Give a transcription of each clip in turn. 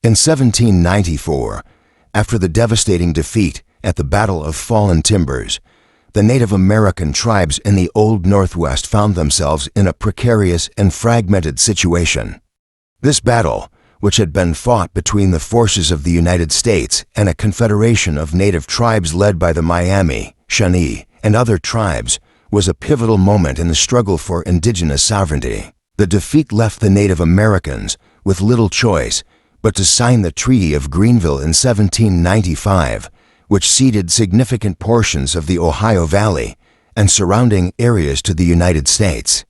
In 1794, after the devastating defeat at the Battle of Fallen Timbers, the Native American tribes in the Old Northwest found themselves in a precarious and fragmented situation. This battle, which had been fought between the forces of the United States and a confederation of native tribes led by the Miami, Shawnee, and other tribes, was a pivotal moment in the struggle for indigenous sovereignty. The defeat left the Native Americans with little choice but to sign the Treaty of Greenville in 1795, which ceded significant portions of the Ohio Valley and surrounding areas to the United States.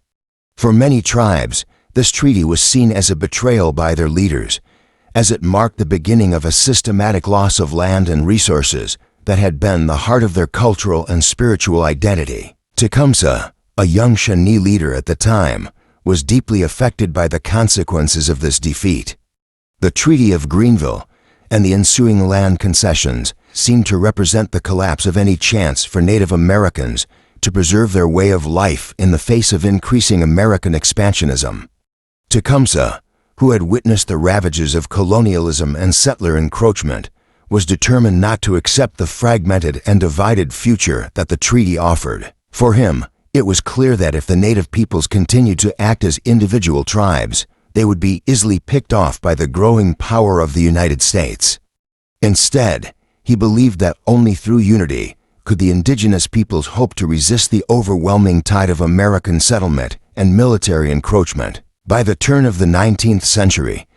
For many tribes, this treaty was seen as a betrayal by their leaders, as it marked the beginning of a systematic loss of land and resources that had been the heart of their cultural and spiritual identity. Tecumseh, a young Shawnee leader at the time, was deeply affected by the consequences of this defeat. The Treaty of Greenville and the ensuing land concessions seemed to represent the collapse of any chance for Native Americans to preserve their way of life in the face of increasing American expansionism. Tecumseh, who had witnessed the ravages of colonialism and settler encroachment, was determined not to accept the fragmented and divided future that the treaty offered. For him, it was clear that if the native peoples continued to act as individual tribes, they would be easily picked off by the growing power of the United States. Instead, he believed that only through unity could the indigenous peoples hope to resist the overwhelming tide of American settlement and military encroachment. By the turn of the 19th century,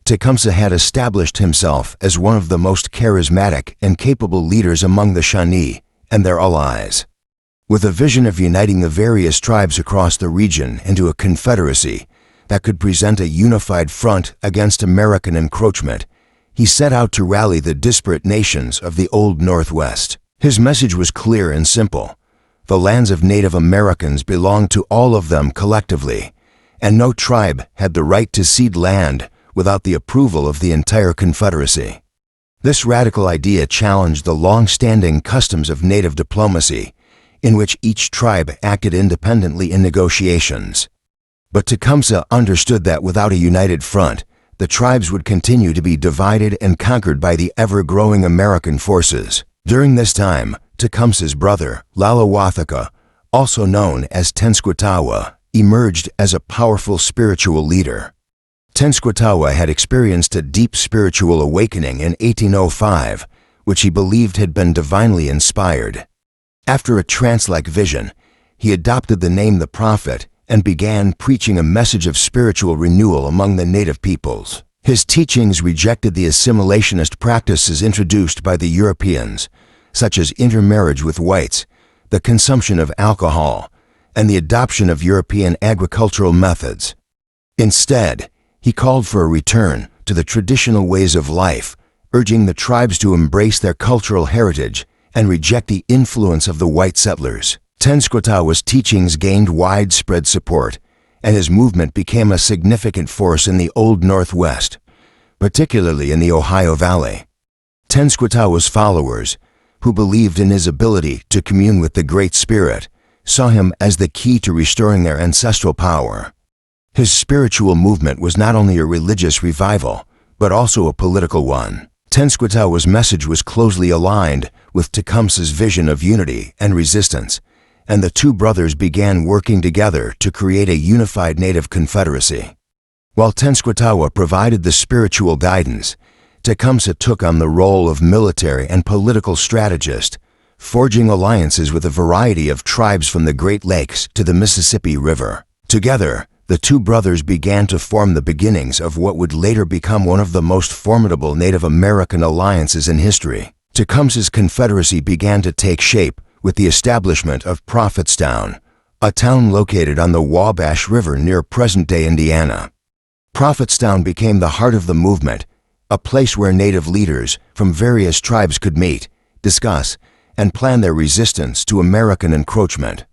Tecumseh had established himself as one of the most charismatic and capable leaders among the Shawnee and their allies. With a vision of uniting the various tribes across the region into a confederacy that could present a unified front against American encroachment, he set out to rally the disparate nations of the Old Northwest. His message was clear and simple. The lands of Native Americans belonged to all of them collectively, and no tribe had the right to cede land without the approval of the entire Confederacy. This radical idea challenged the long-standing customs of native diplomacy, in which each tribe acted independently in negotiations. But Tecumseh understood that without a united front, the tribes would continue to be divided and conquered by the ever-growing American forces. During this time, Tecumseh's brother, Lalawathoka, also known as Tenskwatawa, emerged as a powerful spiritual leader. Tenskwatawa had experienced a deep spiritual awakening in 1805, which he believed had been divinely inspired. After a trance-like vision, he adopted the name the Prophet and began preaching a message of spiritual renewal among the native peoples. His teachings rejected the assimilationist practices introduced by the Europeans, such as intermarriage with whites, the consumption of alcohol, and the adoption of European agricultural methods. Instead, he called for a return to the traditional ways of life, urging the tribes to embrace their cultural heritage and reject the influence of the white settlers. Tenskwatawa's teachings gained widespread support, and his movement became a significant force in the Old Northwest, particularly in the Ohio Valley. Tenskwatawa's followers, who believed in his ability to commune with the Great Spirit, saw him as the key to restoring their ancestral power. His spiritual movement was not only a religious revival, but also a political one. Tenskwatawa's message was closely aligned with Tecumseh's vision of unity and resistance, and the two brothers began working together to create a unified native confederacy. While Tenskwatawa provided the spiritual guidance, Tecumseh took on the role of military and political strategist, forging alliances with a variety of tribes from the Great Lakes to the Mississippi River. Together, the two brothers began to form the beginnings of what would later become one of the most formidable Native American alliances in history. Tecumseh's confederacy began to take shape with the establishment of Prophetstown, a town located on the Wabash River near present-day Indiana. Prophetstown became the heart of the movement, a place where Native leaders from various tribes could meet, discuss, and plan their resistance to American encroachment.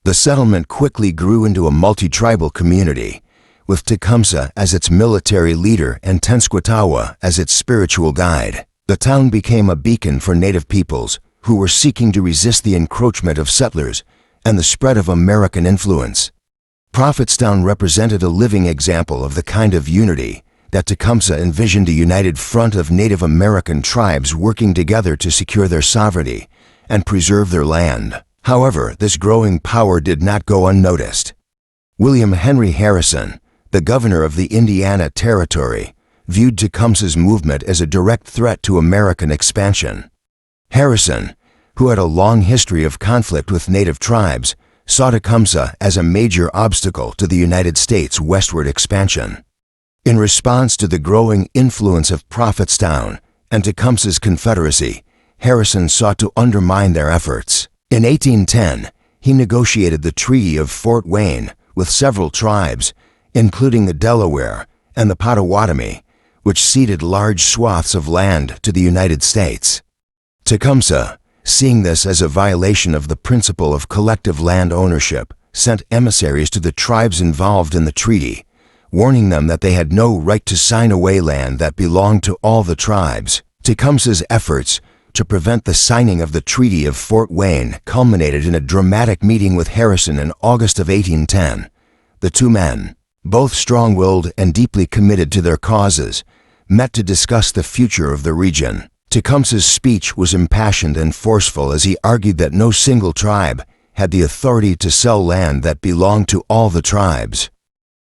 The settlement quickly grew into a multi-tribal community, with Tecumseh as its military leader and Tenskwatawa as its spiritual guide. The town became a beacon for Native peoples who were seeking to resist the encroachment of settlers and the spread of American influence. Prophetstown represented a living example of the kind of unity that Tecumseh envisioned a united front of Native American tribes working together to secure their sovereignty and preserve their land. However, this growing power did not go unnoticed. William Henry Harrison, the governor of the Indiana Territory, viewed Tecumseh's movement as a direct threat to American expansion. Harrison, who had a long history of conflict with Native tribes, saw Tecumseh as a major obstacle to the United States' westward expansion. In response to the growing influence of Prophetstown and Tecumseh's Confederacy, Harrison sought to undermine their efforts. In 1810, he negotiated the Treaty of Fort Wayne with several tribes, including the Delaware and the Potawatomi, which ceded large swaths of land to the United States. Tecumseh, seeing this as a violation of the principle of collective land ownership, sent emissaries to the tribes involved in the treaty, warning them that they had no right to sign away land that belonged to all the tribes. Tecumseh's efforts to prevent the signing of the Treaty of Fort Wayne culminated in a dramatic meeting with Harrison in August of 1810. The two men, both strong-willed and deeply committed to their causes, met to discuss the future of the region. Tecumseh's speech was impassioned and forceful as he argued that no single tribe had the authority to sell land that belonged to all the tribes.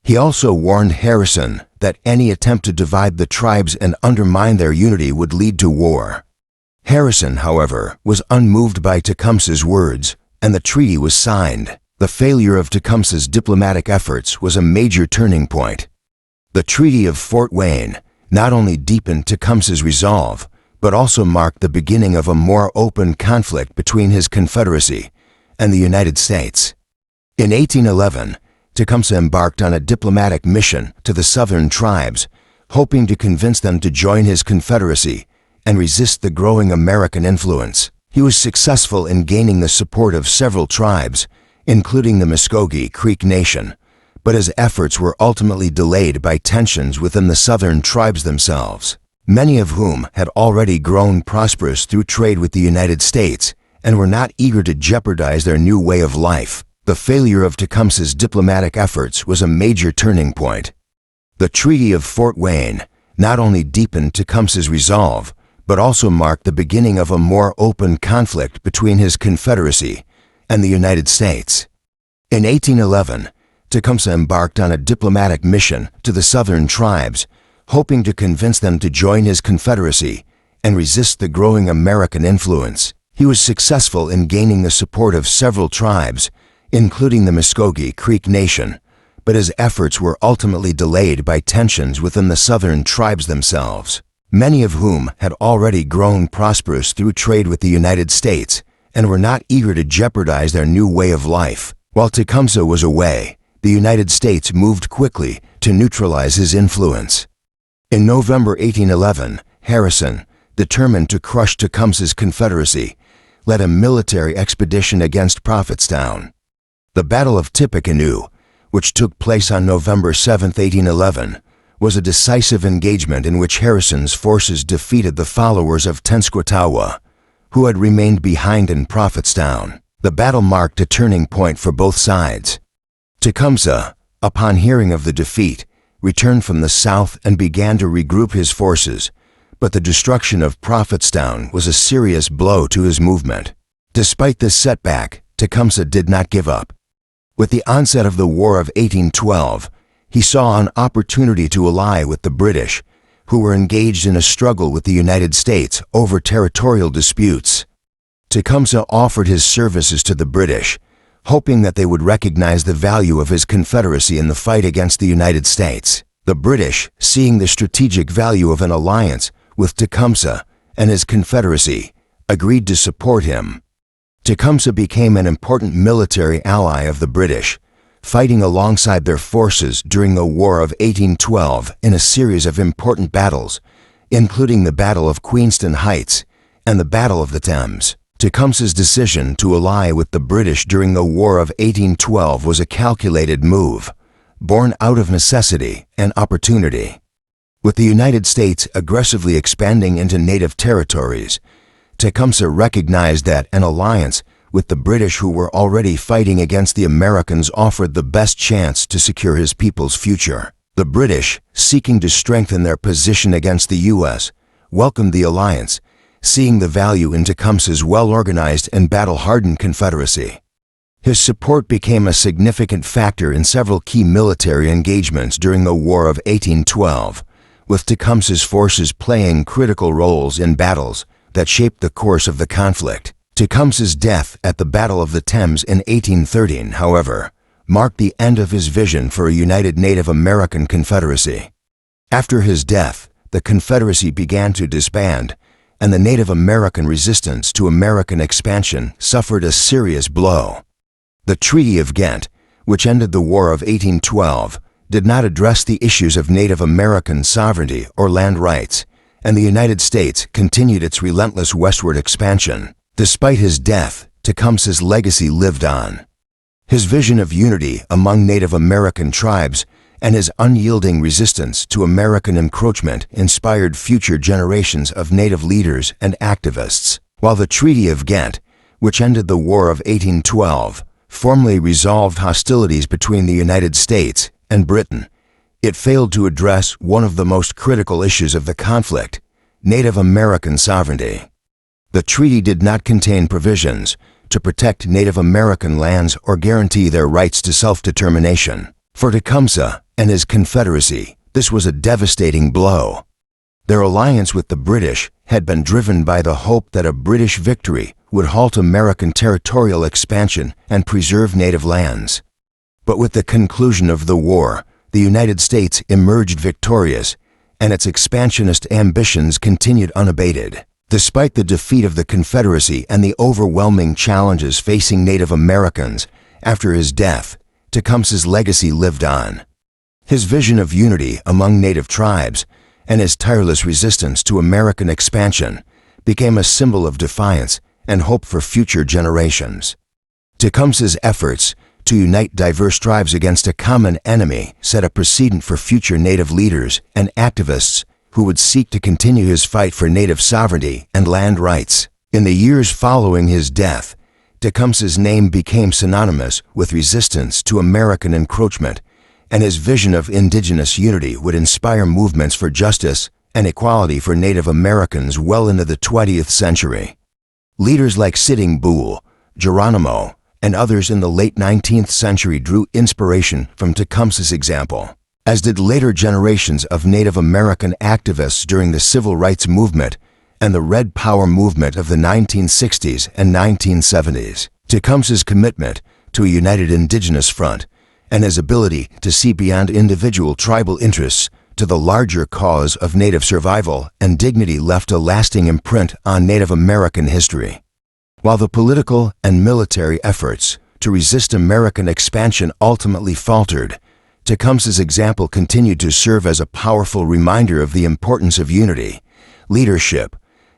He also warned Harrison that any attempt to divide the tribes and undermine their unity would lead to war. Harrison, however, was unmoved by Tecumseh's words, and the treaty was signed. The failure of Tecumseh's diplomatic efforts was a major turning point. The Treaty of Fort Wayne not only deepened Tecumseh's resolve, but also marked the beginning of a more open conflict between his Confederacy and the United States. In 1811, Tecumseh embarked on a diplomatic mission to the southern tribes, hoping to convince them to join his Confederacy and resist the growing American influence. He was successful in gaining the support of several tribes, including the Muskogee Creek Nation, but his efforts were ultimately delayed by tensions within the southern tribes themselves, many of whom had already grown prosperous through trade with the United States and were not eager to jeopardize their new way of life. The failure of Tecumseh's diplomatic efforts was a major turning point. The Treaty of Fort Wayne not only deepened Tecumseh's resolve, but also marked the beginning of a more open conflict between his Confederacy and the United States. In 1811, Tecumseh embarked on a diplomatic mission to the southern tribes, hoping to convince them to join his Confederacy and resist the growing American influence. He was successful in gaining the support of several tribes, including the Muskogee Creek Nation, but his efforts were ultimately delayed by tensions within the southern tribes themselves, many of whom had already grown prosperous through trade with the United States and were not eager to jeopardize their new way of life. While Tecumseh was away, the United States moved quickly to neutralize his influence. In November 1811, Harrison, determined to crush Tecumseh's Confederacy, led a military expedition against Prophetstown. The Battle of Tippecanoe, which took place on November 7, 1811, was a decisive engagement in which Harrison's forces defeated the followers of Tenskwatawa, who had remained behind in Prophetstown. The battle marked a turning point for both sides. Tecumseh, upon hearing of the defeat, returned from the south and began to regroup his forces, but the destruction of Prophetstown was a serious blow to his movement. Despite this setback, Tecumseh did not give up. With the onset of the War of 1812, he saw an opportunity to ally with the British, who were engaged in a struggle with the United States over territorial disputes. Tecumseh offered his services to the British, hoping that they would recognize the value of his Confederacy in the fight against the United States. The British, seeing the strategic value of an alliance with Tecumseh and his Confederacy, agreed to support him. Tecumseh became an important military ally of the British, fighting alongside their forces during the War of 1812 in a series of important battles, including the Battle of Queenston Heights and the Battle of the Thames. Tecumseh's decision to ally with the British during the War of 1812 was a calculated move, born out of necessity and opportunity. With the United States aggressively expanding into native territories, Tecumseh recognized that an alliance with the British, who were already fighting against the Americans, offered the best chance to secure his people's future. The British, seeking to strengthen their position against the U.S., welcomed the alliance, seeing the value in Tecumseh's well-organized and battle-hardened Confederacy. His support became a significant factor in several key military engagements during the War of 1812, with Tecumseh's forces playing critical roles in battles that shaped the course of the conflict. Tecumseh's death at the Battle of the Thames in 1813, however, marked the end of his vision for a united Native American Confederacy. After his death, the Confederacy began to disband, and the Native American resistance to American expansion suffered a serious blow. The Treaty of Ghent, which ended the War of 1812, did not address the issues of Native American sovereignty or land rights, and the United States continued its relentless westward expansion. Despite his death, Tecumseh's legacy lived on. His vision of unity among Native American tribes and his unyielding resistance to American encroachment inspired future generations of Native leaders and activists. While the Treaty of Ghent, which ended the War of 1812, formally resolved hostilities between the United States and Britain, it failed to address one of the most critical issues of the conflict: Native American sovereignty. The treaty did not contain provisions to protect Native American lands or guarantee their rights to self-determination. For Tecumseh and his Confederacy, this was a devastating blow. Their alliance with the British had been driven by the hope that a British victory would halt American territorial expansion and preserve native lands. But with the conclusion of the war, the United States emerged victorious, and its expansionist ambitions continued unabated. Despite the defeat of the Confederacy and the overwhelming challenges facing Native Americans, after his death, Tecumseh's legacy lived on. His vision of unity among Native tribes and his tireless resistance to American expansion became a symbol of defiance and hope for future generations. Tecumseh's efforts to unite diverse tribes against a common enemy set a precedent for future Native leaders and activists who would seek to continue his fight for Native sovereignty and land rights. In the years following his death, Tecumseh's name became synonymous with resistance to American encroachment, and his vision of Indigenous unity would inspire movements for justice and equality for Native Americans well into the 20th century. Leaders like Sitting Bull, Geronimo, and others in the late 19th century drew inspiration from Tecumseh's example, as did later generations of Native American activists during the Civil Rights Movement and the Red Power movement of the 1960s and 1970s. Tecumseh's commitment to a united Indigenous front and his ability to see beyond individual tribal interests to the larger cause of Native survival and dignity left a lasting imprint on Native American history. While the political and military efforts to resist American expansion ultimately faltered, Tecumseh's example continued to serve as a powerful reminder of the importance of unity, leadership,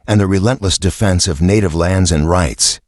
and the relentless defense of Native lands and rights.